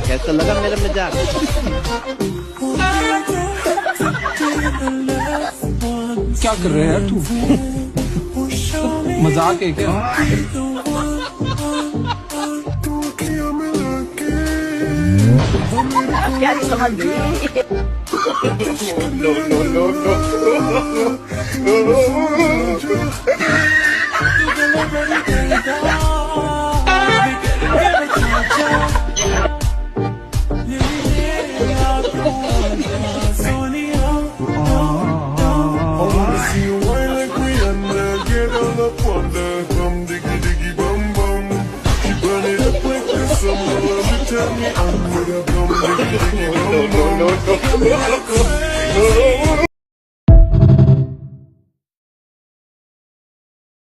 कैसा लगा मेरा मजाक? क्या कर रहे हैं तू? मजाक है क्या? क्या समझ गई? No.